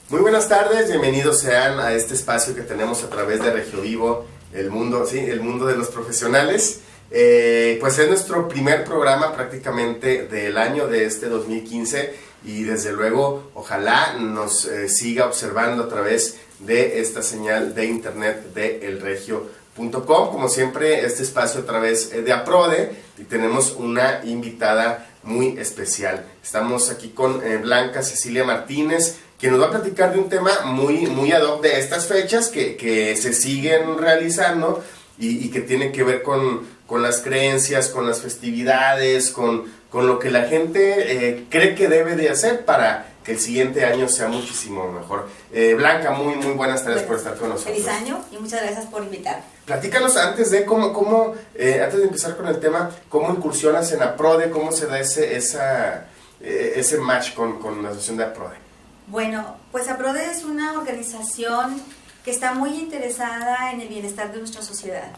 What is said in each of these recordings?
Muy buenas tardes, bienvenidos sean a este espacio que tenemos a través de Regio Vivo, el mundo de los profesionales. Pues es nuestro primer programa prácticamente del año de este 2015 y desde luego ojalá nos siga observando a través de esta señal de internet de elregio.com. Como siempre, este espacio a través de APRODE, y tenemos una invitada muy especial. Estamos aquí con Blanca Cecilia Martínez, que nos va a platicar de un tema muy ad hoc de estas fechas que se siguen realizando y que tiene que ver con las creencias, con las festividades, con lo que la gente cree que debe de hacer para que el siguiente año sea muchísimo mejor. Blanca, muy buenas tardes por estar con nosotros. Feliz año y muchas gracias por invitarme. Platícanos antes de antes de empezar con el tema, cómo incursionas en APRODE, cómo se da ese match con la asociación de APRODE. Bueno, pues APRODE es una organización que está muy interesada en el bienestar de nuestra sociedad.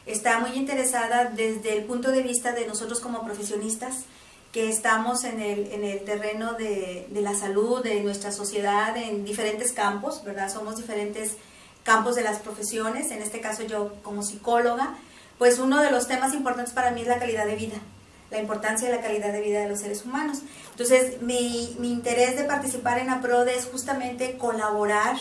Está muy interesada desde el punto de vista de nosotros como profesionistas, que estamos en el terreno de la salud, de nuestra sociedad, en diferentes campos, ¿verdad? Somos diferentes campos de las profesiones. En este caso yo como psicóloga, pues uno de los temas importantes para mí es la calidad de vida, la importancia de la calidad de vida de los seres humanos. Entonces mi interés de participar en APRODE es justamente colaborar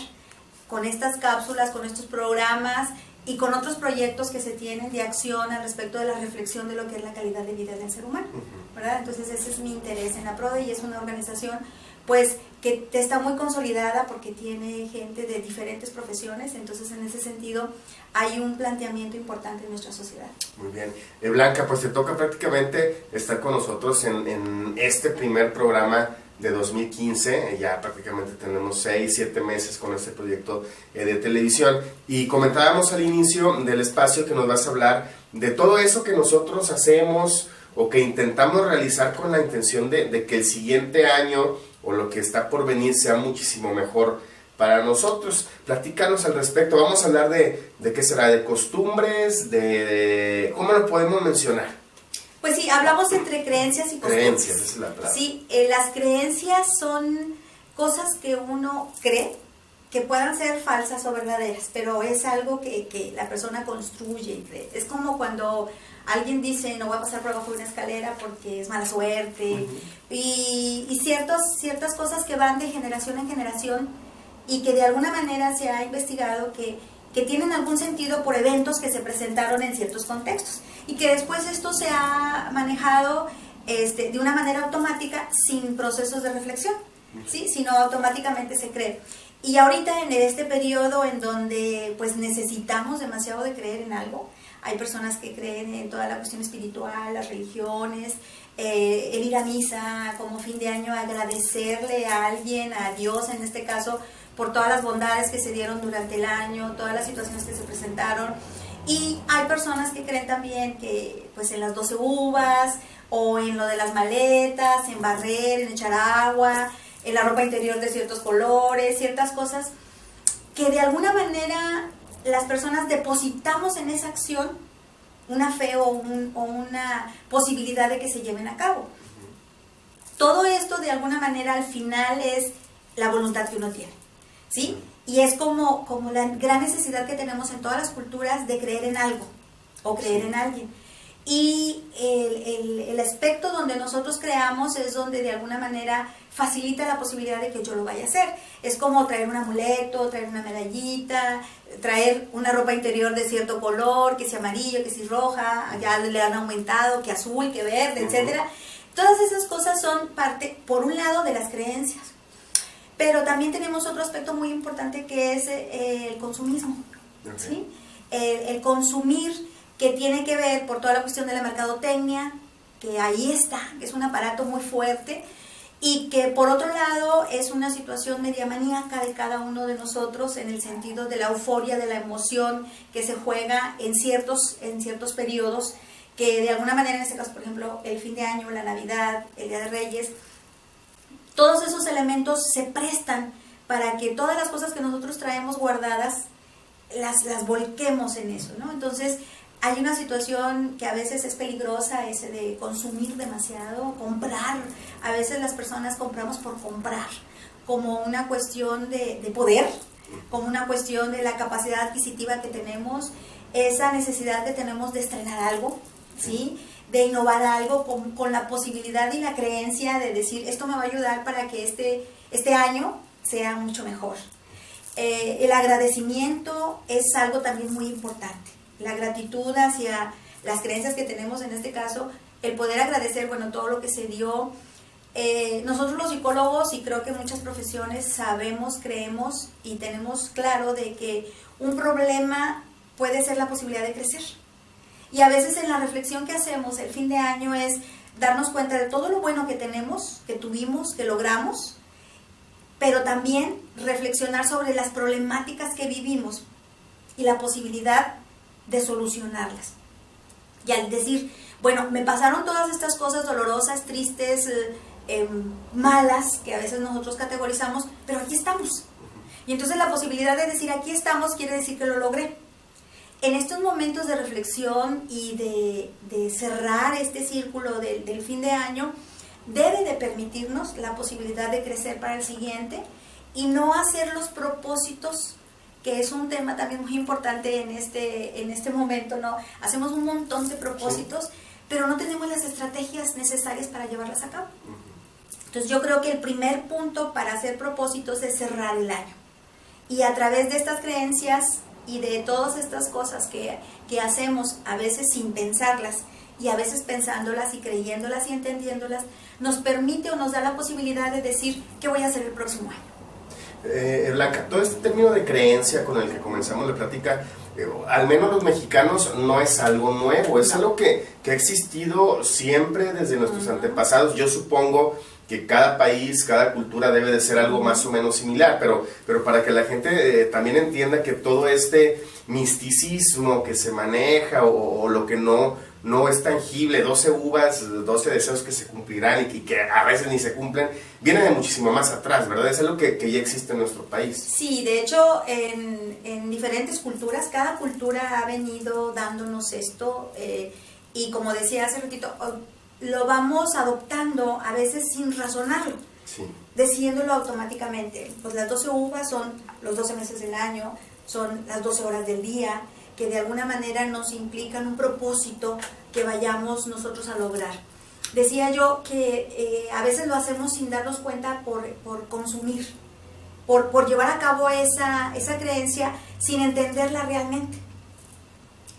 con estas cápsulas, con estos programas y con otros proyectos que se tienen de acción al respecto de la reflexión de lo que es la calidad de vida del ser humano, ¿verdad? Entonces ese es mi interés en APRODE, y es una organización pues que está muy consolidada porque tiene gente de diferentes profesiones. Entonces en ese sentido hay un planteamiento importante en nuestra sociedad. Muy bien. Blanca, pues te toca prácticamente estar con nosotros en este primer programa de 2015, ya prácticamente tenemos 6-7 meses con este proyecto de televisión, y comentábamos al inicio del espacio que nos vas a hablar de todo eso que nosotros hacemos o que intentamos realizar con la intención de que el siguiente año o lo que está por venir sea muchísimo mejor para nosotros. Platícanos al respecto. Vamos a hablar de qué será, de costumbres, de ¿cómo lo podemos mencionar? Pues sí, hablamos entre creencias y costumbres. Creencias, esa es la palabra. Sí, las creencias son cosas que uno cree que puedan ser falsas o verdaderas, pero es algo que la persona construye y cree. Es como cuando alguien dice, no voy a pasar por abajo de una escalera porque es mala suerte, y ciertas cosas que van de generación en generación y que de alguna manera se ha investigado que tienen algún sentido por eventos que se presentaron en ciertos contextos, y que después esto se ha manejado de una manera automática sin procesos de reflexión, ¿sí? Sino automáticamente se cree. Y ahorita en este periodo en donde pues necesitamos demasiado de creer en algo, hay personas que creen en toda la cuestión espiritual, las religiones, el ir a misa como fin de año, agradecerle a alguien, a Dios en este caso, por todas las bondades que se dieron durante el año, todas las situaciones que se presentaron. Y hay personas que creen también que pues en las 12 uvas, o en lo de las maletas, en barrer, en echar agua, en la ropa interior de ciertos colores, ciertas cosas que de alguna manera las personas depositamos en esa acción una fe o una posibilidad de que se lleven a cabo. Todo esto de alguna manera al final es la voluntad que uno tiene, ¿sí? Y es como la gran necesidad que tenemos en todas las culturas de creer en algo o creer en alguien. Y el aspecto donde nosotros creamos es donde de alguna manera facilita la posibilidad de que yo lo vaya a hacer. Es como traer un amuleto, traer una medallita, traer una ropa interior de cierto color, que sea amarillo, que sea roja, ya le han aumentado, que azul, que verde, etcétera. Todas esas cosas son parte, por un lado, de las creencias. Pero también tenemos otro aspecto muy importante que es el consumismo, ¿sí? El consumir, que tiene que ver por toda la cuestión de la mercadotecnia, que ahí está, que es un aparato muy fuerte, y que por otro lado es una situación media maníaca de cada uno de nosotros, en el sentido de la euforia, de la emoción que se juega en ciertos periodos, que de alguna manera, en este caso, por ejemplo, el fin de año, la Navidad, el Día de Reyes, todos esos elementos se prestan para que todas las cosas que nosotros traemos guardadas las volquemos en eso, ¿no? Entonces hay una situación que a veces es peligrosa, ese de consumir demasiado, comprar. A veces las personas compramos por comprar, como una cuestión de poder, como una cuestión de la capacidad adquisitiva que tenemos, esa necesidad que tenemos de estrenar algo, ¿sí? De innovar algo con la posibilidad y la creencia de decir, esto me va a ayudar para que este año sea mucho mejor. El agradecimiento es algo también muy importante. La gratitud hacia las creencias que tenemos, en este caso, el poder agradecer, bueno, todo lo que se dio. Nosotros los psicólogos, y creo que muchas profesiones, sabemos, creemos y tenemos claro de que un problema puede ser la posibilidad de crecer. Y a veces en la reflexión que hacemos el fin de año es darnos cuenta de todo lo bueno que tenemos, que tuvimos, que logramos, pero también reflexionar sobre las problemáticas que vivimos y la posibilidad de solucionarlas. Y al decir, bueno, me pasaron todas estas cosas dolorosas, tristes, malas, que a veces nosotros categorizamos, pero aquí estamos. Y entonces la posibilidad de decir aquí estamos quiere decir que lo logré. En estos momentos de reflexión y de cerrar este círculo del fin de año, debe de permitirnos la posibilidad de crecer para el siguiente y no hacer los propósitos, que es un tema también muy importante en este momento, ¿no? Hacemos un montón de propósitos, sí, pero no tenemos las estrategias necesarias para llevarlas a cabo. Entonces yo creo que el primer punto para hacer propósitos es cerrar el año. Y a través de estas creencias y de todas estas cosas que hacemos, a veces sin pensarlas, y a veces pensándolas y creyéndolas y entendiéndolas, nos permite o nos da la posibilidad de decir qué voy a hacer el próximo año. Blanca, todo este término de creencia con el que comenzamos la plática, al menos los mexicanos, no es algo nuevo, es algo que ha existido siempre desde nuestros antepasados. Yo supongo que cada país, cada cultura debe de ser algo más o menos similar, pero para que la gente también entienda que todo este misticismo que se maneja o lo que no es tangible, 12 uvas, 12 deseos que se cumplirán y que a veces ni se cumplen, viene de muchísimo más atrás, ¿verdad? Es algo que ya existe en nuestro país. Sí, de hecho, en diferentes culturas, cada cultura ha venido dándonos esto, y como decía hace ratito, lo vamos adoptando a veces sin razonarlo, sí, decidiéndolo automáticamente. Pues las 12 uvas son los 12 meses del año, son las 12 horas del día, que de alguna manera nos implican un propósito que vayamos nosotros a lograr. Decía yo que a veces lo hacemos sin darnos cuenta por consumir, por llevar a cabo esa creencia sin entenderla realmente.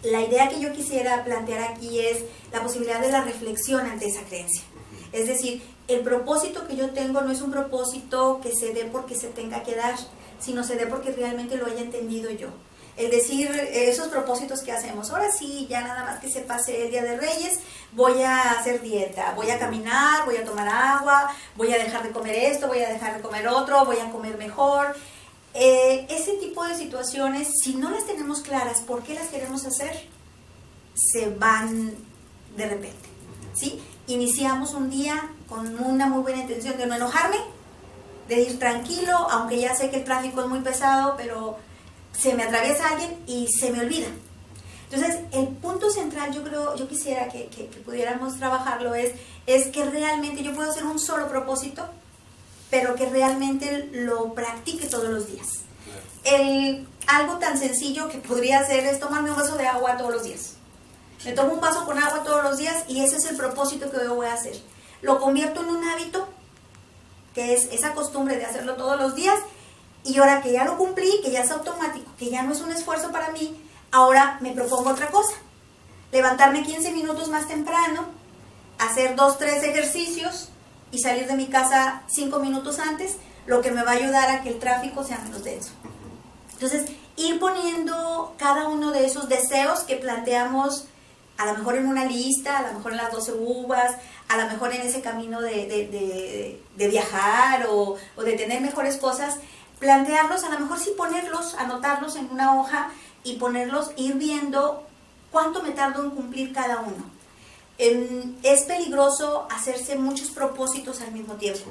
La idea que yo quisiera plantear aquí es la posibilidad de la reflexión ante esa creencia. Es decir, el propósito que yo tengo no es un propósito que se dé porque se tenga que dar, sino se dé porque realmente lo haya entendido yo. El decir, esos propósitos que hacemos, ahora sí, ya nada más que se pase el Día de Reyes, voy a hacer dieta, voy a caminar, voy a tomar agua, voy a dejar de comer esto, voy a dejar de comer otro, voy a comer mejor. Ese tipo de situaciones, si no las tenemos claras por qué las queremos hacer, se van de repente, ¿sí? Iniciamos un día con una muy buena intención de no enojarme, de ir tranquilo, aunque ya sé que el tráfico es muy pesado, pero se me atraviesa alguien y se me olvida. Entonces, el punto central, yo quisiera que pudiéramos trabajarlo es que realmente yo puedo hacer un solo propósito, pero que realmente lo practique todos los días. Algo tan sencillo que podría hacer es tomarme un vaso de agua todos los días. Me tomo un vaso con agua todos los días y ese es el propósito que yo voy a hacer. Lo convierto en un hábito, que es esa costumbre de hacerlo todos los días, y ahora que ya lo cumplí, que ya es automático, que ya no es un esfuerzo para mí, ahora me propongo otra cosa. Levantarme 15 minutos más temprano, hacer 2, 3 ejercicios y salir de mi casa 5 minutos antes, lo que me va a ayudar a que el tráfico sea menos denso. Entonces, ir poniendo cada uno de esos deseos que planteamos, a lo mejor en una lista, a lo mejor en las 12 uvas, a lo mejor en ese camino de viajar o de tener mejores cosas, plantearlos, a lo mejor sí ponerlos, anotarlos en una hoja y ponerlos, ir viendo cuánto me tardo en cumplir cada uno. Es peligroso hacerse muchos propósitos al mismo tiempo,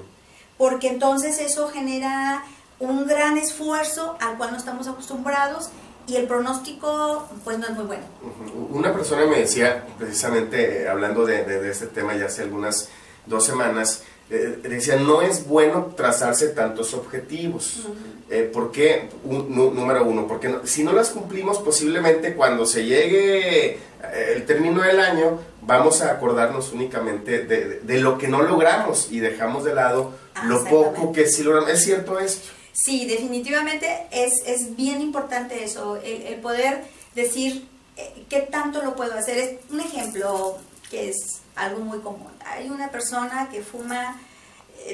porque entonces eso genera un gran esfuerzo al cual no estamos acostumbrados y el pronóstico pues no es muy bueno. Una persona me decía, precisamente hablando de este tema ya hace algunas 2 semanas, decía, no es bueno trazarse tantos objetivos. ¿Por qué? Número uno, porque si no las cumplimos, posiblemente cuando se llegue el término del año, vamos a acordarnos únicamente de lo que no logramos y dejamos de lado lo poco que sí logramos. ¿Es cierto esto? Sí, definitivamente es bien importante eso, el poder decir qué tanto lo puedo hacer. Es un ejemplo que es algo muy común. Hay una persona que fuma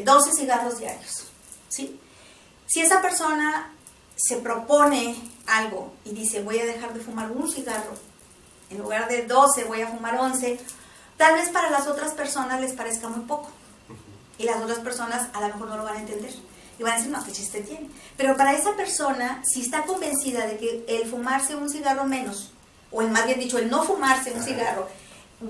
12 cigarros diarios, ¿sí? Si esa persona se propone algo y dice, voy a dejar de fumar un cigarro, en lugar de 12 voy a fumar 11, tal vez para las otras personas les parezca muy poco. Y las otras personas a lo mejor no lo van a entender. Y van a decir, no, qué chiste tiene. Pero para esa persona, si está convencida de que el fumarse un cigarro menos, o más bien dicho, el no fumarse un cigarro,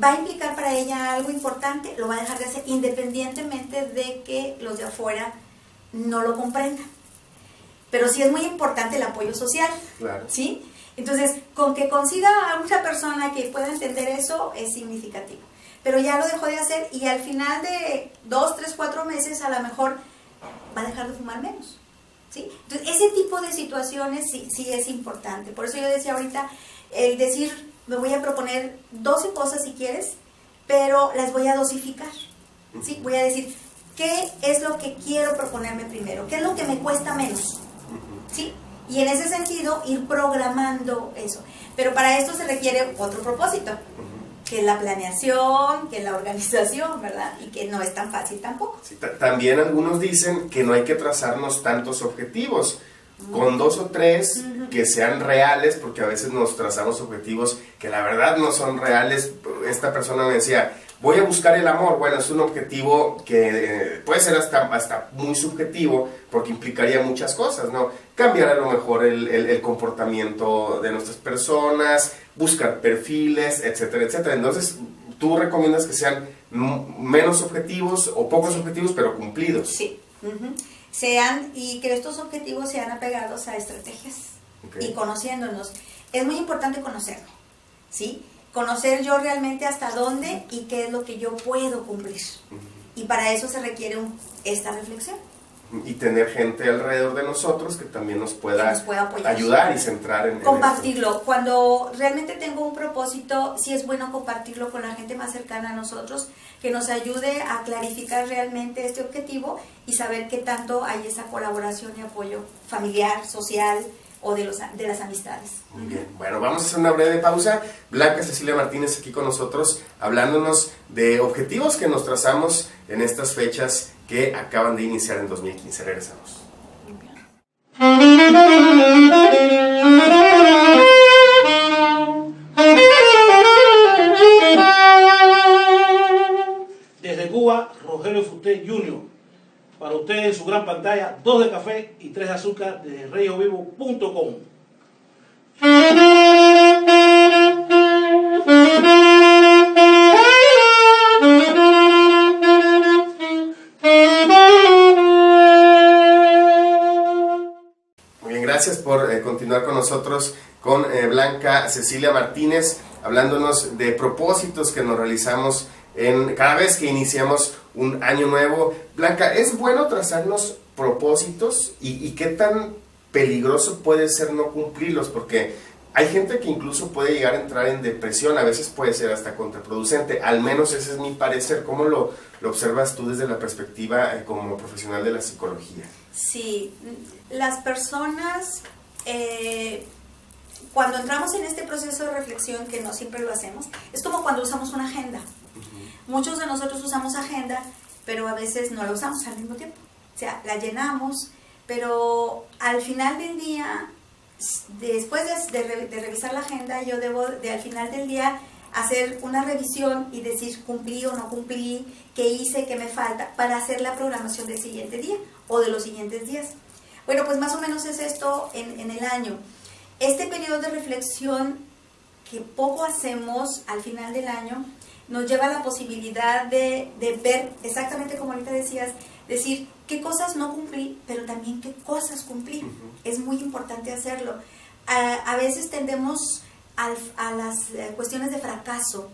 va a implicar para ella algo importante, lo va a dejar de hacer independientemente de que los de afuera no lo comprendan. Pero sí es muy importante el apoyo social, claro. ¿Sí? Entonces, con que consiga a mucha persona que pueda entender eso es significativo. Pero ya lo dejó de hacer y al final de 2, 3, 4 meses a lo mejor va a dejar de fumar menos, ¿sí? Entonces, ese tipo de situaciones sí es importante. Por eso yo decía ahorita, el decir, me voy a proponer 12 cosas si quieres, pero las voy a dosificar, ¿sí? Voy a decir, ¿qué es lo que quiero proponerme primero? ¿Qué es lo que me cuesta menos? ¿Sí? Y en ese sentido, ir programando eso. Pero para esto se requiere otro propósito, que es la planeación, que es la organización, ¿verdad? Y que no es tan fácil tampoco. Sí, también algunos dicen que no hay que trazarnos tantos objetivos, con 2 o 3 que sean reales, porque a veces nos trazamos objetivos que la verdad no son reales. Esta persona me decía, voy a buscar el amor. Bueno, es un objetivo que puede ser hasta muy subjetivo, porque implicaría muchas cosas, ¿no? Cambiar a lo mejor el comportamiento de nuestras personas, buscar perfiles, etcétera, etcétera. Entonces, tú recomiendas que sean menos objetivos o pocos objetivos, pero cumplidos. Sí. Y que estos objetivos sean apegados a estrategias. Okay. Y conociéndonos. Es muy importante conocerme, ¿sí? Conocer yo realmente hasta dónde y qué es lo que yo puedo cumplir. Y para eso se requiere esta reflexión. Y tener gente alrededor de nosotros que también nos pueda ayudar y centrar en compartirlo. En cuando realmente tengo un propósito, sí es bueno compartirlo con la gente más cercana a nosotros, que nos ayude a clarificar realmente este objetivo y saber qué tanto hay esa colaboración y apoyo familiar, social o de las amistades. Muy bien, bueno, vamos a hacer una breve pausa. Blanca Cecilia Martínez aquí con nosotros, hablándonos de objetivos que nos trazamos en estas fechas que acaban de iniciar en 2015. Regresamos. Desde Cuba, Rogelio Futé Jr. Para ustedes en su gran pantalla, 2 de café y 3 de azúcar desde regiovivo.com. Muy bien, gracias por continuar con nosotros, con Blanca Cecilia Martínez, hablándonos de propósitos que nos realizamos cada vez que iniciamos un año nuevo. Blanca, ¿es bueno trazarnos propósitos y qué tan peligroso puede ser no cumplirlos? Porque hay gente que incluso puede llegar a entrar en depresión, a veces puede ser hasta contraproducente, al menos ese es mi parecer. ¿Cómo lo observas tú desde la perspectiva como profesional de la psicología? Sí, las personas, cuando entramos en este proceso de reflexión, que no siempre lo hacemos, es como cuando usamos una agenda. Muchos de nosotros usamos agenda, pero a veces no la usamos al mismo tiempo. O sea, la llenamos, pero al final del día, después de revisar la agenda, yo debo al final del día hacer una revisión y decir cumplí o no cumplí, qué hice, qué me falta, para hacer la programación del siguiente día o de los siguientes días. Bueno, pues más o menos es esto en el año. Este periodo de reflexión que poco hacemos al final del año nos lleva a la posibilidad de ver, exactamente como ahorita decías, decir qué cosas no cumplí, pero también qué cosas cumplí. Es muy importante hacerlo. A veces tendemos a las cuestiones de fracaso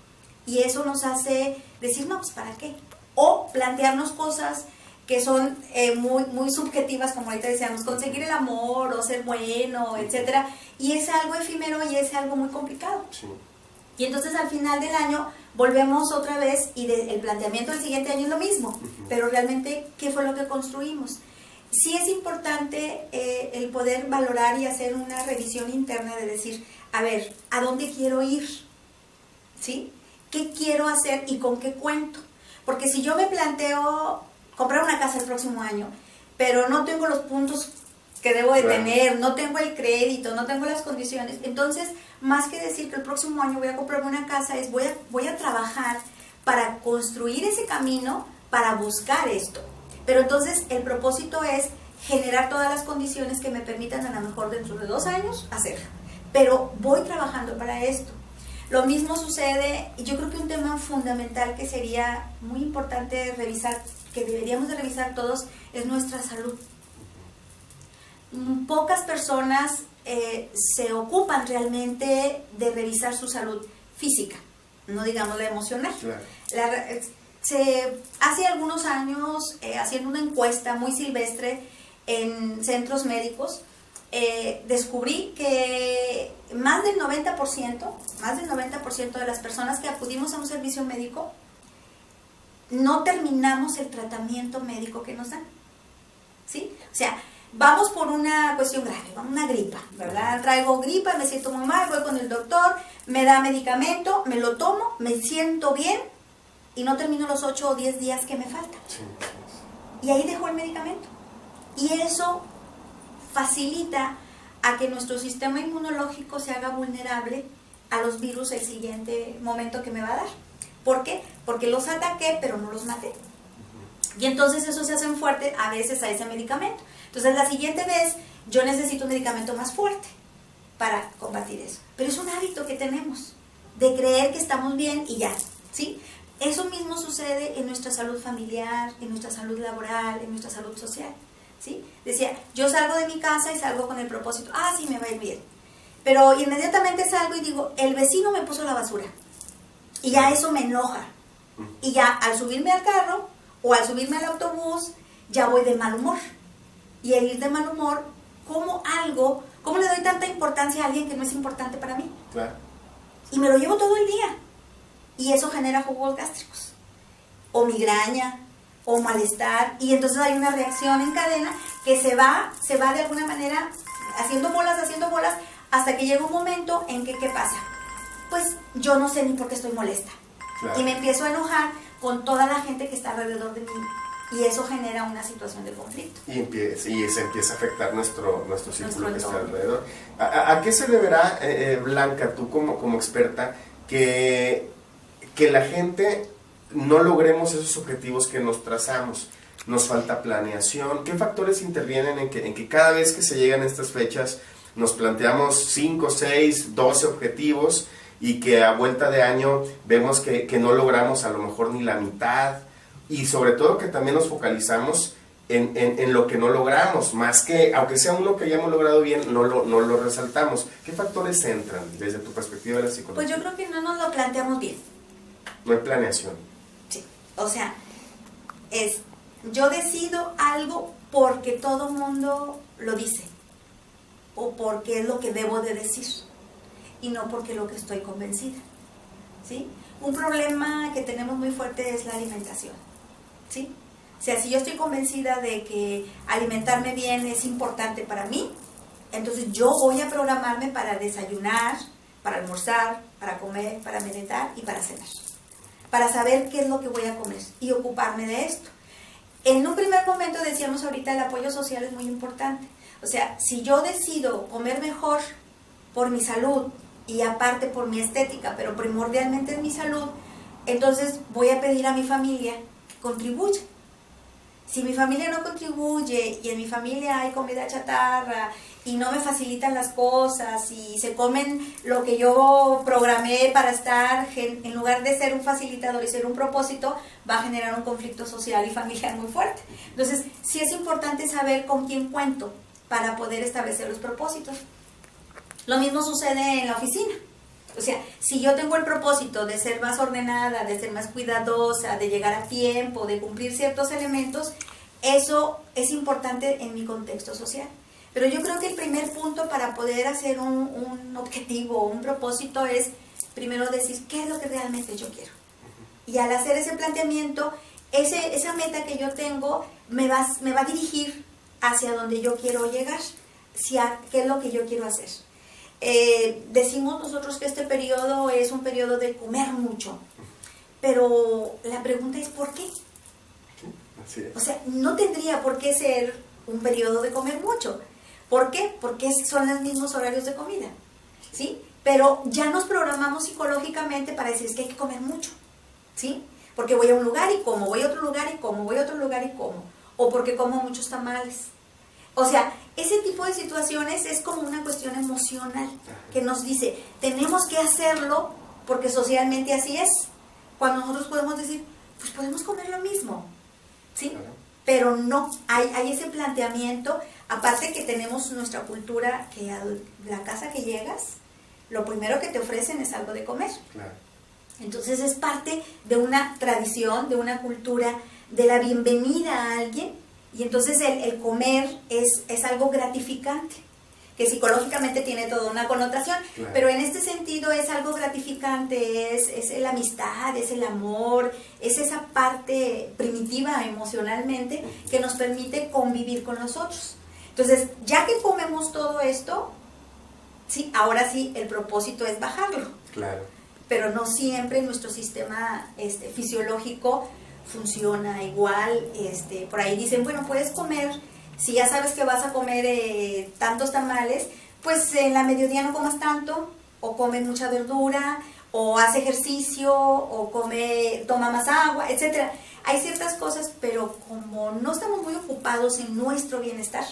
y eso nos hace decir, no, pues ¿para qué? o plantearnos cosas que son muy subjetivas, como ahorita decíamos, conseguir el amor o ser bueno, etcétera, y es algo efímero y es algo muy complicado. Sí. Y entonces al final del año volvemos otra vez y el planteamiento del siguiente año es lo mismo, pero realmente, ¿qué fue lo que construimos? Sí es importante el poder valorar y hacer una revisión interna de decir, a ver, ¿a dónde quiero ir? ¿Sí? ¿Qué quiero hacer y con qué cuento? Porque si yo me planteo comprar una casa el próximo año, pero no tengo los puntos que debo de tener, no tengo el crédito, no tengo las condiciones, entonces, más que decir que el próximo año voy a comprarme una casa, es voy a trabajar para construir ese camino, para buscar esto. Pero entonces el propósito es generar todas las condiciones que me permitan a lo mejor dentro de 2 años hacerlo. Pero voy trabajando para esto. Lo mismo sucede, y yo creo que un tema fundamental que sería muy importante revisar, que deberíamos de revisar todos, es nuestra salud. Pocas personas se ocupan realmente de revisar su salud física, no digamos la emocional. Claro. Hace algunos años, haciendo una encuesta muy silvestre en centros médicos, descubrí que más del 90% de las personas que acudimos a un servicio médico no terminamos el tratamiento médico que nos dan, ¿sí? O sea, vamos por una cuestión grave, una gripa, ¿verdad? Traigo gripa, me siento muy mal, voy con el doctor, me da medicamento, me lo tomo, me siento bien y no termino los 8 o 10 días que me faltan. Sí. Y ahí dejo el medicamento. Y eso facilita a que nuestro sistema inmunológico se haga vulnerable a los virus el siguiente momento que me va a dar. ¿Por qué? Porque los ataqué, pero no los maté. Y entonces eso se hace fuerte a veces a ese medicamento. Entonces la siguiente vez yo necesito un medicamento más fuerte para combatir eso. Pero es un hábito que tenemos de creer que estamos bien y ya, ¿sí? Eso mismo sucede en nuestra salud familiar, en nuestra salud laboral, en nuestra salud social, ¿sí? Decía, yo salgo de mi casa y salgo con el propósito, sí, me va a ir bien. Pero inmediatamente salgo y digo, el vecino me puso la basura. Y ya eso me enoja. Y ya al subirme al carro o al subirme al autobús, ya voy de mal humor. Y el ir de mal humor, ¿cómo le doy tanta importancia a alguien que no es importante para mí? Claro. Y me lo llevo todo el día. Y eso genera jugos gástricos, o migraña, o malestar, y entonces hay una reacción en cadena que se va de alguna manera haciendo bolas, hasta que llega un momento en que, ¿qué pasa? Pues yo no sé ni por qué estoy molesta. Claro. Y me empiezo a enojar con toda la gente que está alrededor de mí, y eso genera una situación de conflicto. Y se empieza a afectar nuestro círculo que está alrededor. ¿A qué se deberá, Blanca, tú como experta, que la gente no logremos esos objetivos que nos trazamos? Nos falta planeación. ¿Qué factores intervienen en que cada vez que se llegan estas fechas nos planteamos 5, 6, 12 objetivos y que a vuelta de año vemos que no logramos a lo mejor ni la mitad? Y sobre todo que también nos focalizamos en lo que no logramos, más que, aunque sea uno que hayamos logrado bien, no lo resaltamos. ¿Qué factores entran desde tu perspectiva de la psicología? Pues yo creo que no nos lo planteamos bien. No hay planeación. Sí, o sea, yo decido algo porque todo mundo lo dice, o porque es lo que debo de decir, y no porque lo que estoy convencida, ¿sí? Un problema que tenemos muy fuerte es la alimentación, ¿sí? O sea, si yo estoy convencida de que alimentarme bien es importante para mí, entonces yo voy a programarme para desayunar, para almorzar, para comer, para merendar y para cenar, para saber qué es lo que voy a comer y ocuparme de esto. En un primer momento decíamos ahorita el apoyo social es muy importante. O sea, si yo decido comer mejor por mi salud y aparte por mi estética, pero primordialmente en mi salud, entonces voy a pedir a mi familia que contribuya. Si mi familia no contribuye y en mi familia hay comida chatarra y no me facilitan las cosas y se comen lo que yo programé para estar, en lugar de ser un facilitador y ser un propósito, va a generar un conflicto social y familiar muy fuerte. Entonces, sí es importante saber con quién cuento para poder establecer los propósitos. Lo mismo sucede en la oficina. O sea, si yo tengo el propósito de ser más ordenada, de ser más cuidadosa, de llegar a tiempo, de cumplir ciertos elementos, eso es importante en mi contexto social. Pero yo creo que el primer punto para poder hacer un objetivo, un propósito, es primero decir qué es lo que realmente yo quiero. Y al hacer ese planteamiento, esa meta que yo tengo me va a dirigir hacia donde yo quiero llegar, hacia qué es lo que yo quiero hacer. Decimos nosotros que este periodo es un periodo de comer mucho, pero la pregunta es ¿por qué? Así es. O sea, no tendría por qué ser un periodo de comer mucho. ¿Por qué? Porque son los mismos horarios de comida, ¿sí? Pero ya nos programamos psicológicamente para decir es que hay que comer mucho, ¿sí? Porque voy a un lugar y como, voy a otro lugar y como, voy a otro lugar y como, o porque como muchos tamales. O sea, ese tipo de situaciones es como una cuestión emocional que nos dice, tenemos que hacerlo porque socialmente así es. Cuando nosotros podemos decir, pues podemos comer lo mismo, ¿sí? Pero no, hay ese planteamiento, aparte que tenemos nuestra cultura, que a la casa que llegas, lo primero que te ofrecen es algo de comer. Claro. Entonces es parte de una tradición, de una cultura, de la bienvenida a alguien, y entonces el comer es algo gratificante, que psicológicamente tiene toda una connotación, claro. Pero en este sentido es algo gratificante, es la amistad, es el amor, es esa parte primitiva emocionalmente que nos permite convivir con los otros. Entonces, ya que comemos todo esto, sí, ahora sí, el propósito es bajarlo. Claro. Pero no siempre nuestro sistema fisiológico funciona igual. Por ahí dicen, bueno, puedes comer, si ya sabes que vas a comer tantos tamales, pues en la mediodía no comas tanto, o come mucha verdura, o haz ejercicio, o toma más agua, etcétera. Hay ciertas cosas, pero como no estamos muy ocupados en nuestro bienestar,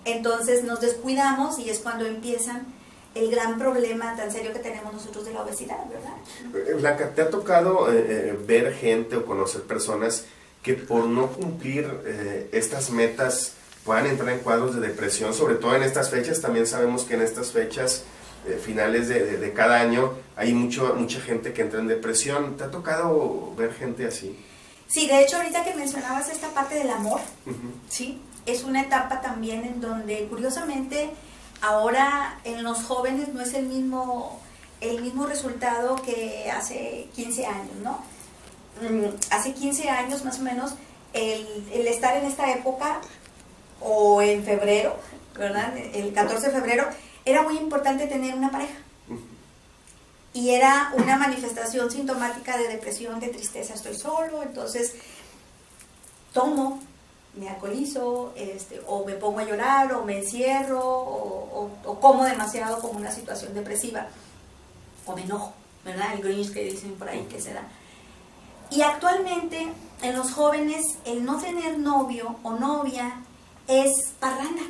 entonces nos descuidamos y es cuando empiezan el gran problema tan serio que tenemos nosotros de la obesidad, ¿verdad? Blanca, ¿te ha tocado ver gente o conocer personas que por no cumplir estas metas puedan entrar en cuadros de depresión, sobre todo en estas fechas? También sabemos que en estas fechas finales de cada año hay mucha gente que entra en depresión. ¿Te ha tocado ver gente así? Sí, de hecho ahorita que mencionabas esta parte del amor, sí, es una etapa también en donde curiosamente ahora en los jóvenes no es el mismo resultado que hace 15 años, ¿no? Hace 15 años más o menos el estar en esta época o en febrero, ¿verdad? El 14 de febrero era muy importante tener una pareja. Y era una manifestación sintomática de depresión, de tristeza, estoy solo, entonces tomo, me alcoholizo, o me pongo a llorar, o me encierro, o como demasiado como una situación depresiva, o me enojo, ¿verdad? El Grinch que dicen por ahí que se da. Y actualmente en los jóvenes el no tener novio o novia es parranda,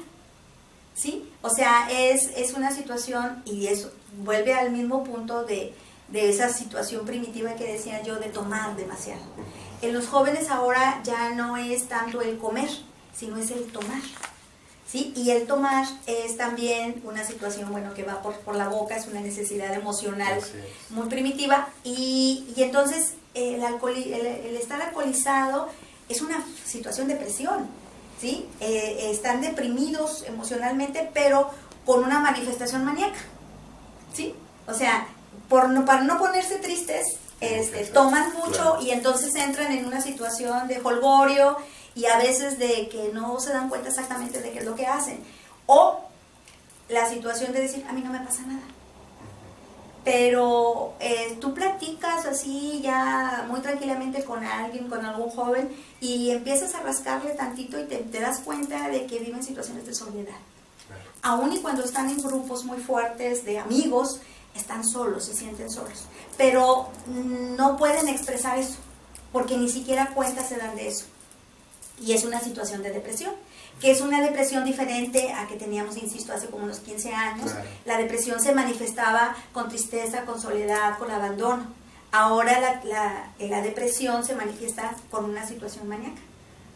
¿sí? O sea, es una situación, y eso vuelve al mismo punto de esa situación primitiva que decía yo de tomar demasiado. En los jóvenes ahora ya no es tanto el comer, sino es el tomar, ¿sí? Y el tomar es también una situación, bueno, que va por la boca, es una necesidad emocional muy primitiva, y entonces el estar alcoholizado es una situación de presión, ¿sí? Están deprimidos emocionalmente, pero con una manifestación maníaca, ¿sí? O sea, para no ponerse tristes, toman mucho y entonces entran en una situación de jolgorio y a veces de que no se dan cuenta exactamente de qué es lo que hacen. O la situación de decir, a mí no me pasa nada. Pero tú platicas así ya muy tranquilamente con alguien, con algún joven, y empiezas a rascarle tantito y te das cuenta de que viven situaciones de soledad. Claro. Aún y cuando están en grupos muy fuertes de amigos, están solos, se sienten solos. Pero no pueden expresar eso, porque ni siquiera cuenta se dan de eso. Y es una situación de depresión, que es una depresión diferente a que teníamos, insisto, hace como unos 15 años. Claro. La depresión se manifestaba con tristeza, con soledad, con abandono. Ahora la depresión se manifiesta con una situación maníaca,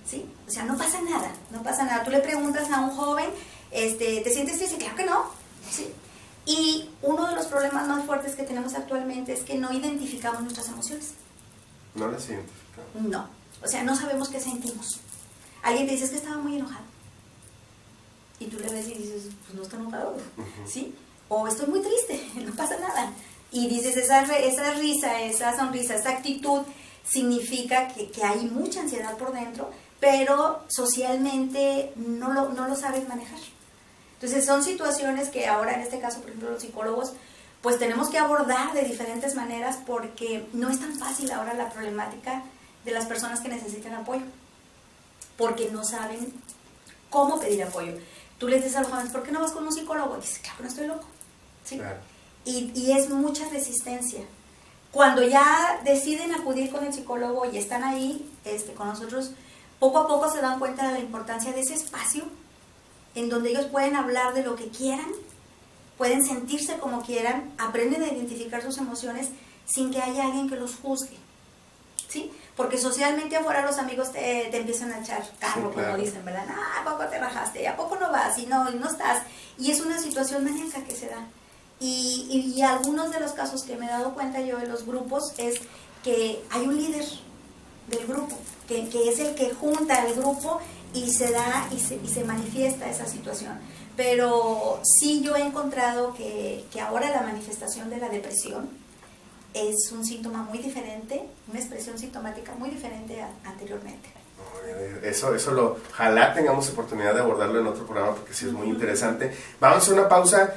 ¿sí? O sea, no pasa nada, no pasa nada. Tú le preguntas a un joven, ¿te sientes triste? Claro que no, ¿sí? Y uno de los problemas más fuertes que tenemos actualmente es que no identificamos nuestras emociones. No las identificamos. No, o sea, no sabemos qué sentimos. Alguien te dice, es que estaba muy enojado. Y tú le ves y dices, pues no está enojado, ¿sí? O estoy muy triste, no pasa nada. Y dices, esa risa, esa sonrisa, esa actitud significa que hay mucha ansiedad por dentro, pero socialmente no lo sabes manejar. Entonces son situaciones que ahora, en este caso, por ejemplo, los psicólogos, pues tenemos que abordar de diferentes maneras porque no es tan fácil ahora la problemática de las personas que necesitan apoyo, porque no saben cómo pedir apoyo. Tú les dices a los jóvenes, ¿por qué no vas con un psicólogo? Y dices, claro que no estoy loco. ¿Sí? Claro. Y es mucha resistencia. Cuando ya deciden acudir con el psicólogo y están ahí con nosotros, poco a poco se dan cuenta de la importancia de ese espacio en donde ellos pueden hablar de lo que quieran, pueden sentirse como quieran, aprenden a identificar sus emociones sin que haya alguien que los juzgue, ¿sí? Porque socialmente afuera los amigos te empiezan a echar carro, sí, claro, como dicen, ¿verdad? ¿A poco te rajaste? ¿A poco no vas? Y no estás. Y es una situación maníaca que se da. Y algunos de los casos que me he dado cuenta yo de los grupos es que hay un líder del grupo, que es el que junta al grupo y se da y se manifiesta esa situación. Pero sí yo he encontrado que ahora la manifestación de la depresión es un síntoma muy diferente, una expresión sintomática muy diferente a anteriormente. Eso ojalá tengamos oportunidad de abordarlo en otro programa porque sí es muy interesante. Vamos a hacer una pausa,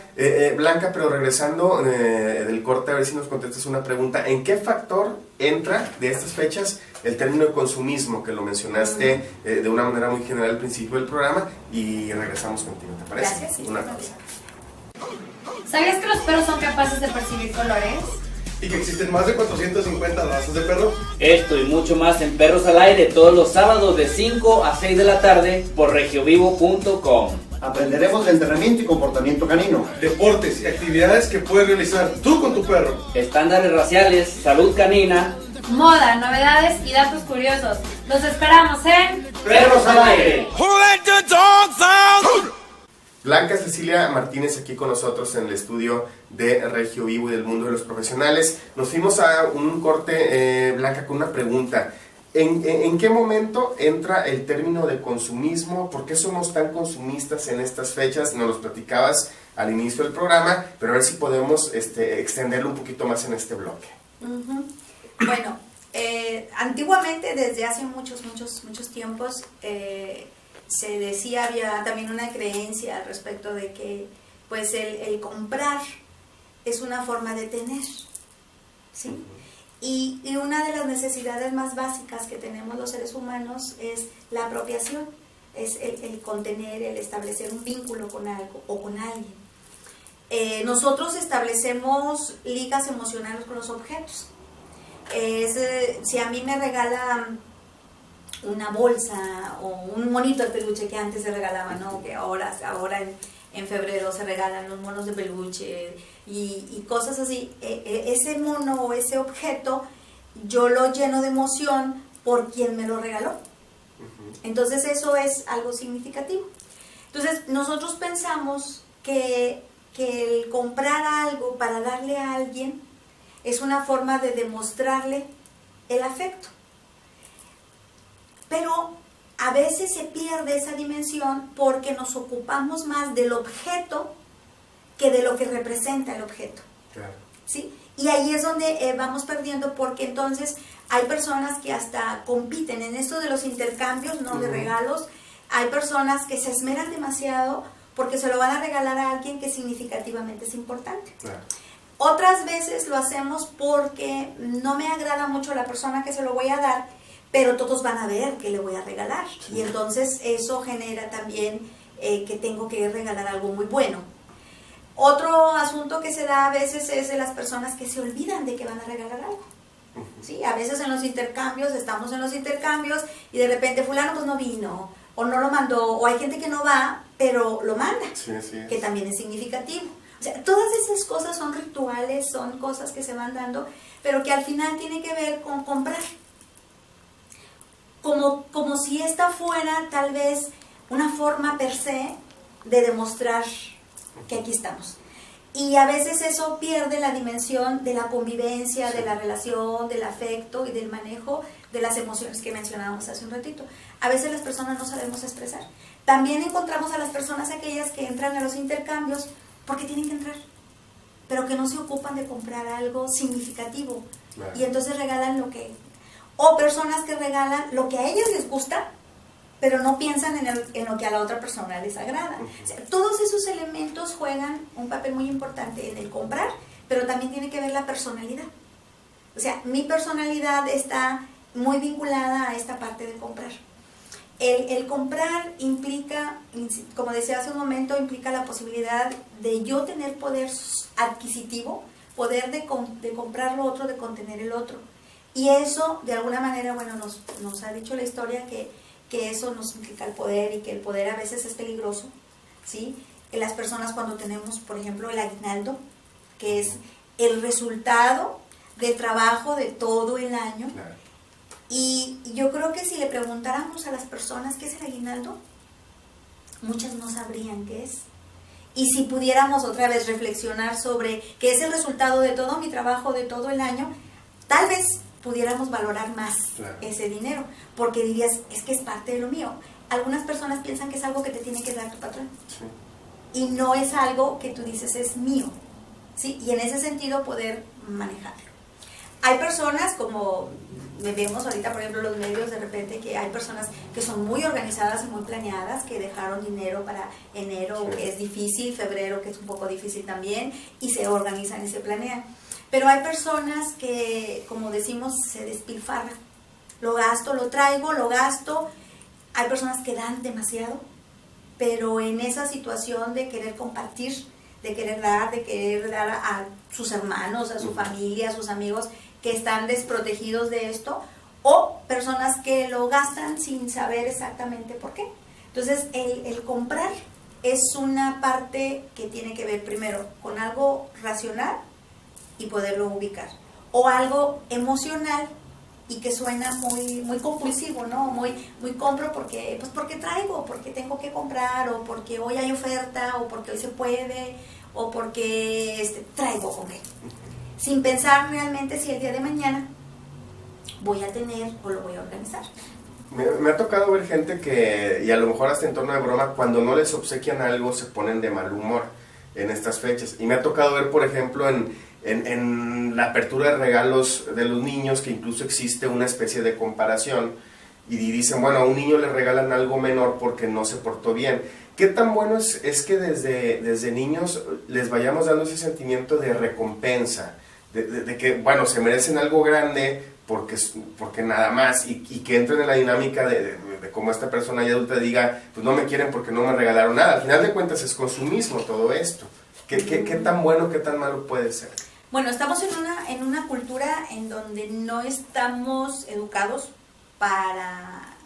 Blanca, pero regresando del corte, a ver si nos contestas una pregunta. ¿En qué factor entra de estas fechas el término de consumismo, que lo mencionaste de una manera muy general al principio del programa? Y regresamos contigo, ¿te parece? Gracias, sí, una pausa. ¿Sabías que los perros son capaces de percibir colores? ¿Y que existen más de 450 razas de perro? Esto y mucho más en Perros al Aire todos los sábados de 5 a 6 de la tarde por regiovivo.com. Aprenderemos de entrenamiento y comportamiento canino, deportes y actividades que puedes realizar tú con tu perro, estándares raciales, salud canina, moda, novedades y datos curiosos. Los esperamos en Perros al Aire. Blanca Cecilia Martínez aquí con nosotros en el estudio de Regio Vivo y del mundo de los profesionales. Nos fuimos a un corte, Blanca, con una pregunta. ¿En qué momento entra el término de consumismo? ¿Por qué somos tan consumistas en estas fechas? Nos los platicabas al inicio del programa, pero a ver si podemos extenderlo un poquito más en este bloque. Bueno, antiguamente, desde hace muchos tiempos, se decía, había también una creencia al respecto de que pues el comprar es una forma de tener, ¿sí? Y una de las necesidades más básicas que tenemos los seres humanos es la apropiación, es el contener, el establecer un vínculo con algo o con alguien. Nosotros establecemos ligas emocionales con los objetos. Si a mí me regalan una bolsa o un monito de peluche que antes se regalaba, ¿no? Que ahora en febrero se regalan los monos de peluche y cosas así. Ese mono o ese objeto yo lo lleno de emoción por quien me lo regaló. Entonces eso es algo significativo. Entonces nosotros pensamos que el comprar algo para darle a alguien es una forma de demostrarle el afecto. Pero a veces se pierde esa dimensión porque nos ocupamos más del objeto que de lo que representa el objeto. Claro. ¿Sí? Y ahí es donde vamos perdiendo, porque entonces hay personas que hasta compiten en esto de los intercambios, ¿no? De regalos. Hay personas que se esmeran demasiado porque se lo van a regalar a alguien que significativamente es importante. Claro. Otras veces lo hacemos porque no me agrada mucho la persona que se lo voy a dar, pero todos van a ver que le voy a regalar. Sí. Y entonces eso genera también que tengo que regalar algo muy bueno. Otro asunto que se da a veces es de las personas que se olvidan de que van a regalar algo. ¿Sí? A veces en los intercambios, estamos en los intercambios y de repente fulano pues no vino, o no lo mandó, o hay gente que no va, pero lo manda, sí, que también es significativo. O sea, todas esas cosas son rituales, son cosas que se van dando, pero que al final tienen que ver con comprar. Como si esta fuera tal vez una forma per se de demostrar que aquí estamos. Y a veces eso pierde la dimensión de la convivencia, de la relación, del afecto y del manejo de las emociones que mencionábamos hace un ratito. A veces las personas no sabemos expresar. También encontramos a las personas aquellas que entran a los intercambios porque tienen que entrar, pero que no se ocupan de comprar algo significativo. Claro. Y entonces regalan lo que... O personas que regalan lo que a ellos les gusta, pero no piensan en lo que a la otra persona les agrada. O sea, todos esos elementos juegan un papel muy importante en el comprar, pero también tiene que ver la personalidad. O sea, mi personalidad está muy vinculada a esta parte de comprar. El comprar implica, como decía hace un momento, implica la posibilidad de yo tener poder adquisitivo, poder de comprar lo otro, de contener el otro. Y eso, de alguna manera, bueno, nos ha dicho la historia que eso nos implica el poder y que el poder a veces es peligroso, ¿sí? Que las personas cuando tenemos, por ejemplo, el aguinaldo, que es el resultado del trabajo de todo el año. Claro. Y yo creo que si le preguntáramos a las personas qué es el aguinaldo, muchas no sabrían qué es. Y si pudiéramos otra vez reflexionar sobre qué es el resultado de todo mi trabajo de todo el año, tal vez pudiéramos valorar más ese dinero, porque dirías, es que es parte de lo mío. Algunas personas piensan que es algo que te tiene que dar tu patrón, y no es algo que tú dices es mío, ¿sí? Y en ese sentido poder manejarlo. Hay personas, como vemos ahorita, por ejemplo, los medios, de repente, que hay personas que son muy organizadas y muy planeadas, que dejaron dinero para enero, que es difícil, febrero, que es un poco difícil también, y se organizan y se planean. Pero hay personas que, como decimos, se despilfarran. Lo gasto, lo traigo, lo gasto. Hay personas que dan demasiado, pero en esa situación de querer compartir, de querer dar a sus hermanos, a su familia, a sus amigos que están desprotegidos de esto, o personas que lo gastan sin saber exactamente por qué. Entonces, el comprar es una parte que tiene que ver primero con algo racional y poderlo ubicar, o algo emocional y que suena muy compulsivo, ¿no? Muy compro porque traigo, porque tengo que comprar, o porque hoy hay oferta, o porque hoy se puede, o porque traigo con qué, sin pensar realmente si el día de mañana voy a tener o lo voy a organizar. Me ha tocado ver gente que, y a lo mejor hasta en tono de broma, cuando no les obsequian algo se ponen de mal humor en estas fechas. Y me ha tocado ver, por ejemplo, en la apertura de regalos de los niños, que incluso existe una especie de comparación, y dicen, bueno, a un niño le regalan algo menor porque no se portó bien. ¿Qué tan bueno es que desde niños les vayamos dando ese sentimiento de recompensa, de que, bueno, se merecen algo grande porque nada más, y que entren en la dinámica de cómo esta persona ya adulta diga, pues no me quieren porque no me regalaron nada? Al final de cuentas es consumismo todo esto. ¿Qué tan bueno, qué tan malo puede ser? Bueno, estamos en una cultura en donde no estamos educados para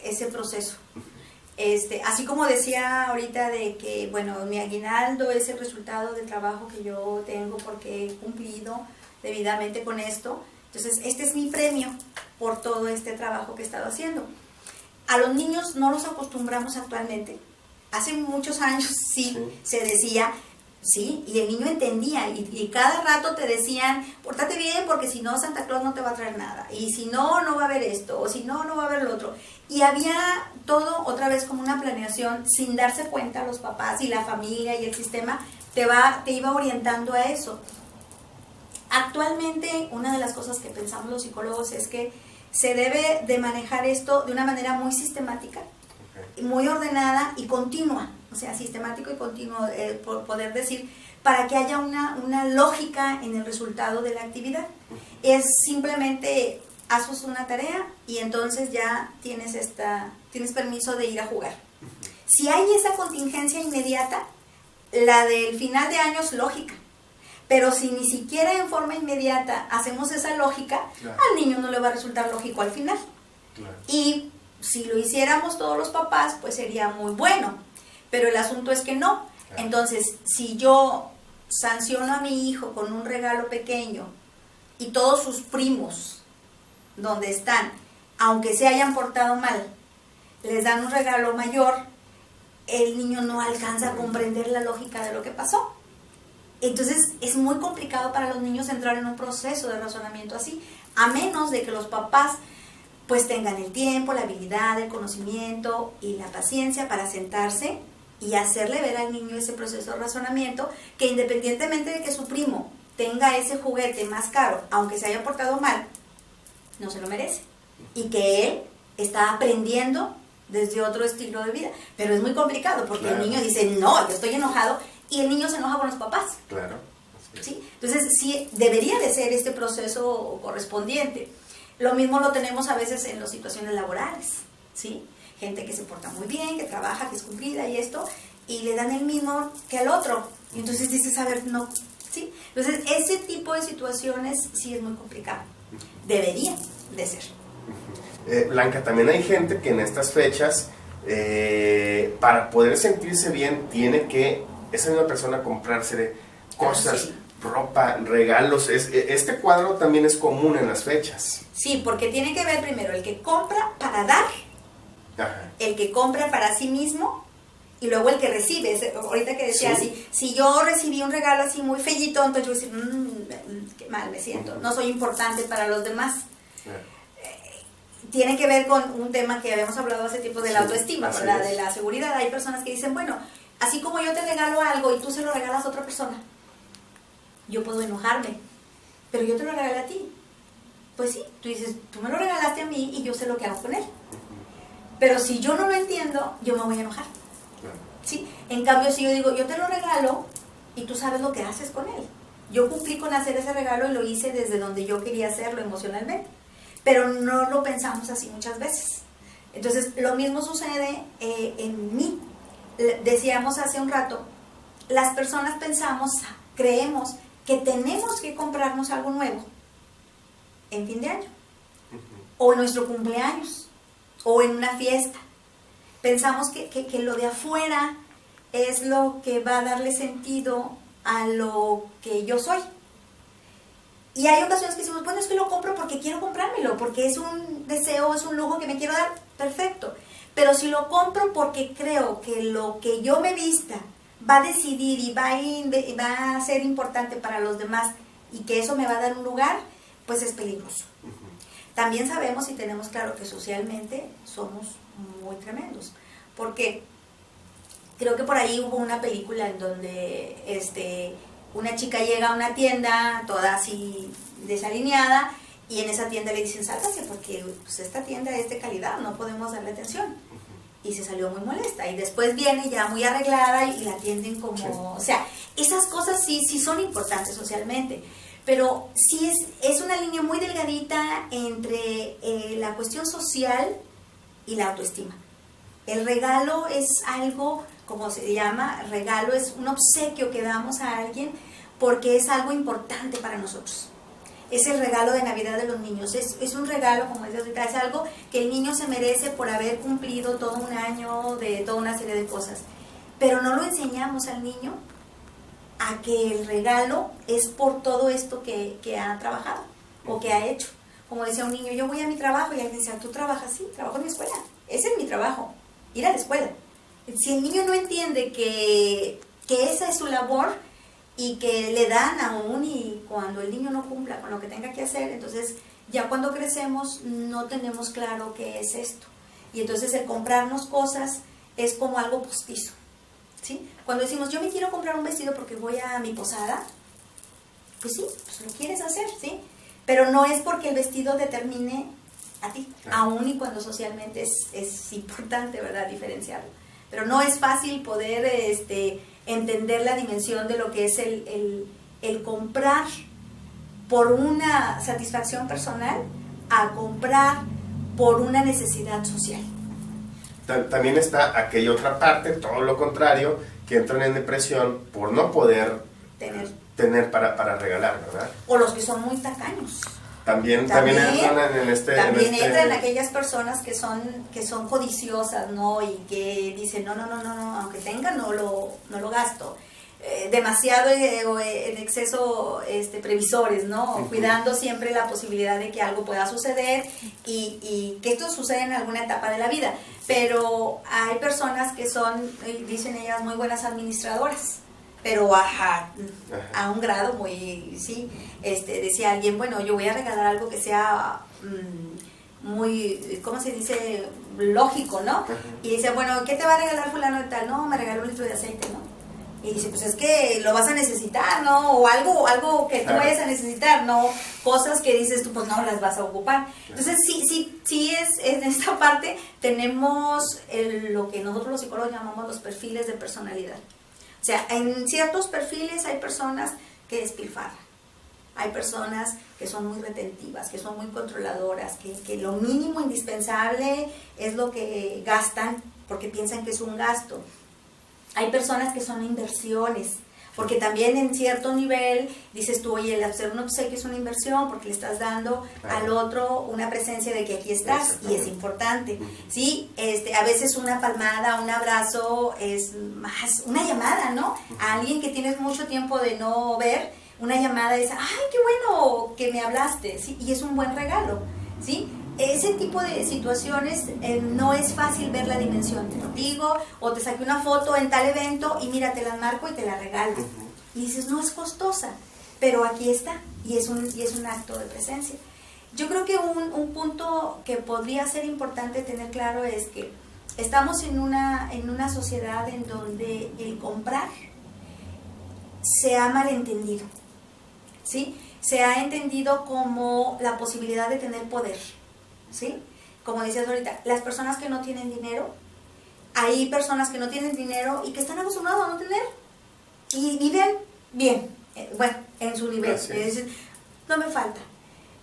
ese proceso. Así como decía ahorita de que, bueno, mi aguinaldo es el resultado del trabajo que yo tengo porque he cumplido debidamente con esto. Entonces, este es mi premio por todo este trabajo que he estado haciendo. A los niños no los acostumbramos actualmente. Hace muchos años sí se decía... Sí, y el niño entendía, y cada rato te decían, pórtate bien porque si no Santa Claus no te va a traer nada, y si no, no va a haber esto, o si no, no va a haber lo otro. Y había todo otra vez como una planeación, sin darse cuenta los papás y la familia y el sistema te iba orientando a eso. Actualmente, una de las cosas que pensamos los psicólogos es que se debe de manejar esto de una manera muy sistemática, muy ordenada y continua. O sea, sistemático y continuo, por poder decir, para que haya una lógica en el resultado de la actividad. Es simplemente, haces una tarea y entonces ya tienes permiso de ir a jugar. Si hay esa contingencia inmediata, la del final de año es lógica. Pero si ni siquiera en forma inmediata hacemos esa lógica, claro, al niño no le va a resultar lógico al final. Claro. Y si lo hiciéramos todos los papás, pues sería muy bueno. Pero el asunto es que no. Entonces, si yo sanciono a mi hijo con un regalo pequeño y todos sus primos, donde están, aunque se hayan portado mal, les dan un regalo mayor, el niño no alcanza a comprender la lógica de lo que pasó. Entonces es muy complicado para los niños entrar en un proceso de razonamiento así, a menos de que los papás pues tengan el tiempo, la habilidad, el conocimiento y la paciencia para sentarse y hacerle ver al niño ese proceso de razonamiento, que independientemente de que su primo tenga ese juguete más caro, aunque se haya portado mal, no se lo merece. Y que él está aprendiendo desde otro estilo de vida. Pero es muy complicado porque Claro. el niño dice, no, yo estoy enojado, y el niño se enoja con los papás. Claro. Así es. ¿Sí? Entonces, sí, debería de ser este proceso correspondiente. Lo mismo lo tenemos a veces en las situaciones laborales, ¿sí? Gente que se porta muy bien, que trabaja, que es cumplida y esto, y le dan el mismo que al otro. Y entonces dices, a ver, no, ¿sí? Entonces, ese tipo de situaciones sí es muy complicado. Debería de ser. Blanca, también hay gente que en estas fechas, para poder sentirse bien, tiene que esa misma persona comprarse cosas, Sí. ropa, regalos. Este cuadro también es común en las fechas. Sí, porque tiene que ver primero el que compra para dar, Ajá. el que compra para sí mismo y luego el que recibe. Ahorita que decía Sí. así, si yo recibí un regalo así muy fellito, entonces yo voy a decir, qué mal me siento, no soy importante para los demás. Claro. Tiene que ver con un tema que habíamos hablado hace tiempo de la Sí, autoestima, así ¿verdad? es. De la seguridad. Hay personas que dicen, bueno, así como yo te regalo algo y tú se lo regalas a otra persona, yo puedo enojarme, pero yo te lo regalé a ti. Pues sí, tú dices, tú me lo regalaste a mí y yo sé lo que hago con él. Pero si yo no lo entiendo, yo me voy a enojar. Claro. ¿Sí? En cambio, si yo digo, yo te lo regalo y tú sabes lo que haces con él. Yo cumplí con hacer ese regalo y lo hice desde donde yo quería hacerlo emocionalmente. Pero no lo pensamos así muchas veces. Entonces, lo mismo sucede en mí. Decíamos hace un rato, las personas creemos que tenemos que comprarnos algo nuevo en fin de año, o en nuestro cumpleaños, o en una fiesta. Pensamos que lo de afuera es lo que va a darle sentido a lo que yo soy. Y hay ocasiones que decimos, bueno, es que lo compro porque quiero comprármelo, porque es un deseo, es un lujo que me quiero dar, perfecto. Pero si lo compro porque creo que lo que yo me vista va a decidir y va a ser importante para los demás y que eso me va a dar un lugar, pues es peligroso. También sabemos y tenemos claro que socialmente somos muy tremendos, porque creo que por ahí hubo una película en donde una chica llega a una tienda toda así desalineada y en esa tienda le dicen, sálgase porque pues, esta tienda es de calidad, no podemos darle atención. Y se salió muy molesta y después viene ya muy arreglada y la atienden como... Sí. O sea, esas cosas sí son importantes socialmente, pero sí es una línea muy delgadita entre la cuestión social y la autoestima. El regalo es algo, como se llama, regalo es un obsequio que damos a alguien porque es algo importante para nosotros. Es el regalo de Navidad de los niños, es un regalo, como decía ahorita, es algo que el niño se merece por haber cumplido todo un año de toda una serie de cosas. Pero no lo enseñamos al niño a que el regalo es por todo esto que ha trabajado o que ha hecho. Como decía un niño, yo voy a mi trabajo y alguien decía, ¿tú trabajas? Sí, trabajo en mi escuela, ese es mi trabajo, ir a la escuela. Si el niño no entiende que esa es su labor y que le dan aún y cuando el niño no cumpla con lo que tenga que hacer, entonces ya cuando crecemos no tenemos claro qué es esto. Y entonces el comprarnos cosas es como algo postizo, ¿sí? Cuando decimos, yo me quiero comprar un vestido porque voy a mi posada, pues sí, pues lo quieres hacer, ¿sí? Pero no es porque el vestido determine a ti, aún y cuando socialmente es importante, ¿verdad?, diferenciarlo. Pero no es fácil poder entender la dimensión de lo que es el comprar por una satisfacción personal a comprar por una necesidad social. También está aquella otra parte, todo lo contrario, que entran en depresión por no poder tener para regalar, ¿verdad? O los que son muy tacaños. También entran en este... También entran aquellas personas que son codiciosas, ¿no? Y que dicen, no, aunque tenga, no lo gasto. Demasiado en exceso previsores, ¿no? Cuidando siempre la posibilidad de que algo pueda suceder y que esto suceda en alguna etapa de la vida. Pero hay personas que son, dicen ellas, muy buenas administradoras, pero a un grado muy, sí, decía alguien, bueno, yo voy a regalar algo que sea muy, ¿cómo se dice? Lógico, ¿no? Y dice, bueno, ¿qué te va a regalar fulano de tal? No, me regaló un litro de aceite, ¿no? Y dice, pues es que lo vas a necesitar, ¿no? O algo que tú vayas a necesitar, ¿no? Cosas que dices tú, pues no las vas a ocupar. Entonces, sí es en esta parte tenemos lo que nosotros los psicólogos llamamos los perfiles de personalidad. O sea, en ciertos perfiles hay personas que despilfarran. Hay personas que son muy retentivas, que son muy controladoras, que lo mínimo indispensable es lo que gastan porque piensan que es un gasto. Hay personas que son inversiones, porque también en cierto nivel dices tú, oye, el hacer un obsequio es una inversión porque le estás dando al otro una presencia de que aquí estás y es importante, ¿sí? A veces una palmada, un abrazo es más, una llamada, ¿no? A alguien que tienes mucho tiempo de no ver, una llamada es, ay, qué bueno que me hablaste, ¿sí? Y es un buen regalo, ¿sí? Ese tipo de situaciones no es fácil ver la dimensión. Te lo digo, o te saqué una foto en tal evento y mira, te la marco y te la regalo. Y dices, no es costosa, pero aquí está, y es un acto de presencia. Yo creo que un punto que podría ser importante tener claro es que estamos en una sociedad en donde el comprar se ha malentendido, ¿sí? Se ha entendido como la posibilidad de tener poder, ¿sí? Como decías ahorita, las personas que no tienen dinero, hay personas que no tienen dinero y que están acostumbrados a no tener y viven bien, bueno, en su nivel. No me falta.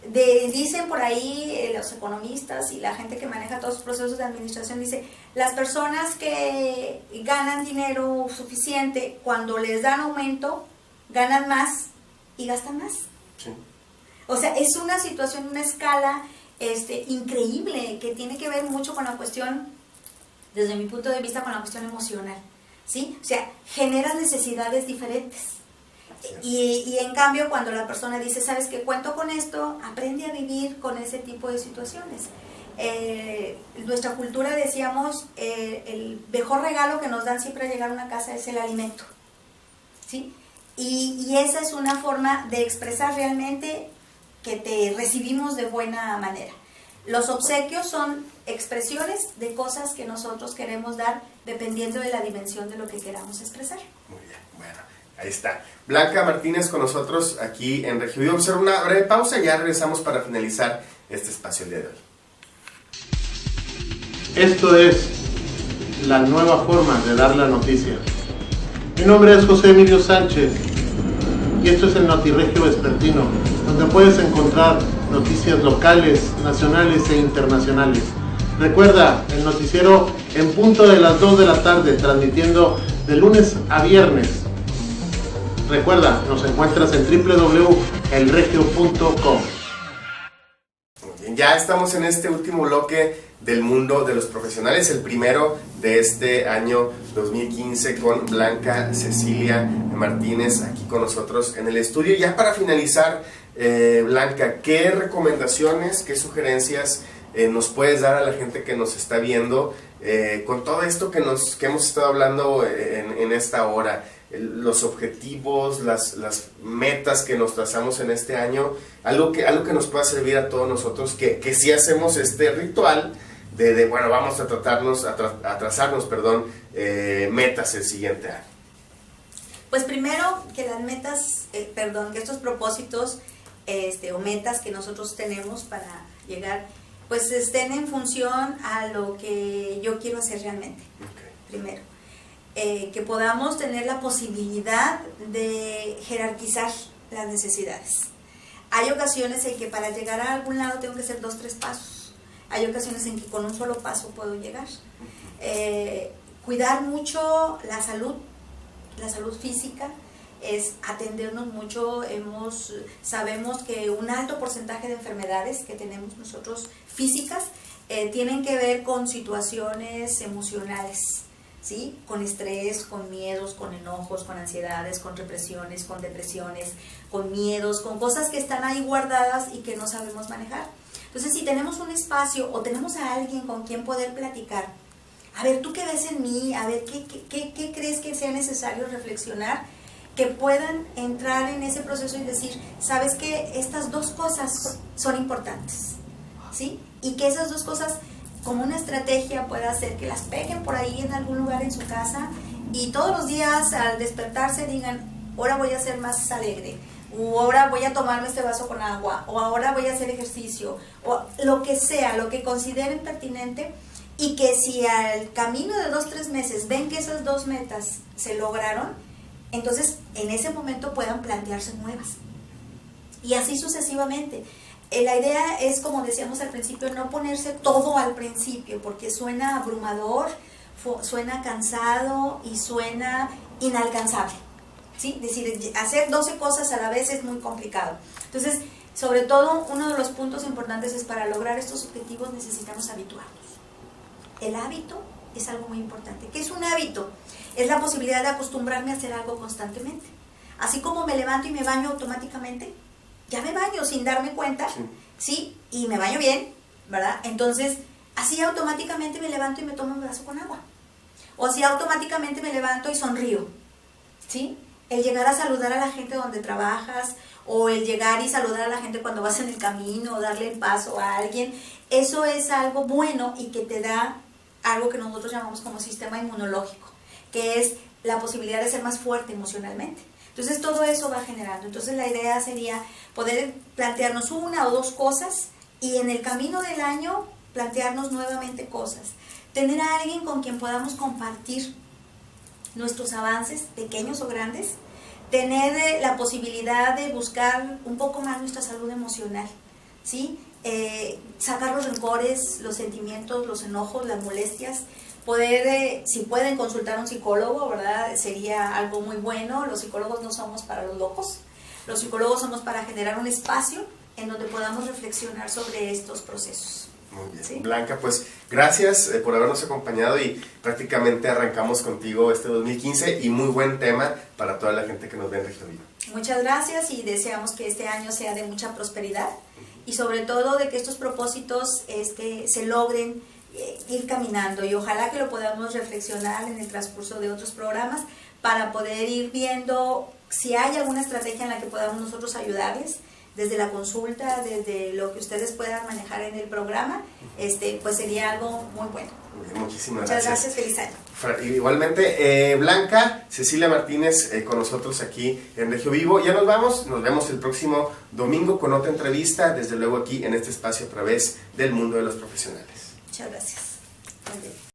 Dicen por ahí los economistas y la gente que maneja todos los procesos de administración, dice, las personas que ganan dinero suficiente, cuando les dan aumento, ganan más y gastan más. Sí. O sea, es una situación, una escala increíble que tiene que ver mucho con la cuestión, desde mi punto de vista, con la cuestión emocional, ¿sí? O sea, generas necesidades diferentes. Y en cambio, cuando la persona dice, sabes que cuento con esto, aprende a vivir con ese tipo de situaciones. Nuestra cultura, decíamos, el mejor regalo que nos dan siempre al llegar a una casa es el alimento, ¿sí? Y esa es una forma de expresar realmente que te recibimos de buena manera. Los obsequios son expresiones de cosas que nosotros queremos dar dependiendo de la dimensión de lo que queramos expresar. Muy bien, bueno, ahí está. Blanca Martínez con nosotros aquí en Regio Vivo. Vamos a hacer una breve pausa y ya regresamos para finalizar este espacio el día de hoy. Esto es la nueva forma de dar la noticia. Mi nombre es José Emilio Sánchez y esto es el NotiRegio Vespertino, donde puedes encontrar noticias locales, nacionales e internacionales. Recuerda, el noticiero en punto de las 2 de la tarde, transmitiendo de lunes a viernes. Recuerda, nos encuentras en www.elregio.com. Ya estamos en este último bloque del mundo de los profesionales, el primero de este año 2015, con Blanca Cecilia Martínez aquí con nosotros en el estudio. Ya para finalizar, Blanca, ¿qué recomendaciones, qué sugerencias nos puedes dar a la gente que nos está viendo con todo esto que hemos estado hablando en esta hora? Los objetivos, las metas que nos trazamos en este año, algo que nos pueda servir a todos nosotros, que si hacemos este ritual de bueno, vamos a trazarnos, metas el siguiente año. Pues primero que las metas, que estos propósitos o metas que nosotros tenemos para llegar, pues estén en función a lo que yo quiero hacer realmente. Okay. Primero. Que podamos tener la posibilidad de jerarquizar las necesidades. Hay ocasiones en que para llegar a algún lado tengo que hacer 2, 3 pasos. Hay ocasiones en que con un solo paso puedo llegar. Cuidar mucho la salud física, es atendernos mucho. Sabemos que un alto porcentaje de enfermedades que tenemos nosotros físicas tienen que ver con situaciones emocionales, ¿sí? Con estrés, con miedos, con enojos, con ansiedades, con represiones, con depresiones, con miedos, con cosas que están ahí guardadas y que no sabemos manejar. Entonces, si tenemos un espacio o tenemos a alguien con quien poder platicar, a ver, ¿tú qué ves en mí? A ver, ¿qué crees que sea necesario reflexionar? que puedan entrar en ese proceso y decir, ¿sabes qué? Estas dos cosas son importantes, ¿sí? Y que esas dos cosas, como una estrategia, pueda hacer que las peguen por ahí en algún lugar en su casa y todos los días al despertarse digan, ahora voy a ser más alegre, o ahora voy a tomarme este vaso con agua, o ahora voy a hacer ejercicio, o lo que sea, lo que consideren pertinente, y que si al camino de 2-3 meses ven que esas dos metas se lograron, entonces en ese momento puedan plantearse nuevas. Y así sucesivamente. La idea es, como decíamos al principio, no ponerse todo al principio, porque suena abrumador, suena cansado y suena inalcanzable, ¿sí? Es decir, hacer 12 cosas a la vez es muy complicado. Entonces, sobre todo, uno de los puntos importantes es, para lograr estos objetivos necesitamos habituarnos. El hábito es algo muy importante. ¿Qué es un hábito? Es la posibilidad de acostumbrarme a hacer algo constantemente. Así como me levanto y me baño automáticamente, ya me baño sin darme cuenta, ¿sí? Y me baño bien, ¿verdad? Entonces, así automáticamente me levanto y me tomo un vaso con agua. O así automáticamente me levanto y sonrío, ¿sí? El llegar a saludar a la gente donde trabajas, o el llegar y saludar a la gente cuando vas en el camino, o darle el paso a alguien, eso es algo bueno y que te da algo que nosotros llamamos como sistema inmunológico, que es la posibilidad de ser más fuerte emocionalmente. Entonces todo eso va generando. Entonces la idea sería poder plantearnos una o dos cosas y en el camino del año plantearnos nuevamente cosas. Tener a alguien con quien podamos compartir nuestros avances, pequeños o grandes. Tener la posibilidad de buscar un poco más nuestra salud emocional, ¿sí? Sacar los rencores, los sentimientos, los enojos, las molestias. Poder, si pueden consultar a un psicólogo, ¿verdad? Sería algo muy bueno. Los psicólogos no somos para los locos. Los psicólogos somos para generar un espacio en donde podamos reflexionar sobre estos procesos. Muy bien. ¿Sí? Blanca, pues gracias por habernos acompañado y prácticamente arrancamos contigo este 2015 y muy buen tema para toda la gente que nos ve en Región Viva. Muchas gracias y deseamos que este año sea de mucha prosperidad y sobre todo de que estos propósitos se logren ir caminando y ojalá que lo podamos reflexionar en el transcurso de otros programas para poder ir viendo si hay alguna estrategia en la que podamos nosotros ayudarles desde la consulta, desde lo que ustedes puedan manejar en el programa, pues sería algo muy bueno. Muchísimas Muchas gracias. Feliz año. Igualmente, Blanca, Cecilia Martínez con nosotros aquí en Regio Vivo. Ya nos vamos, nos vemos el próximo domingo con otra entrevista, desde luego aquí en este espacio a través del mundo de los profesionales. Muchas gracias. Muy bien.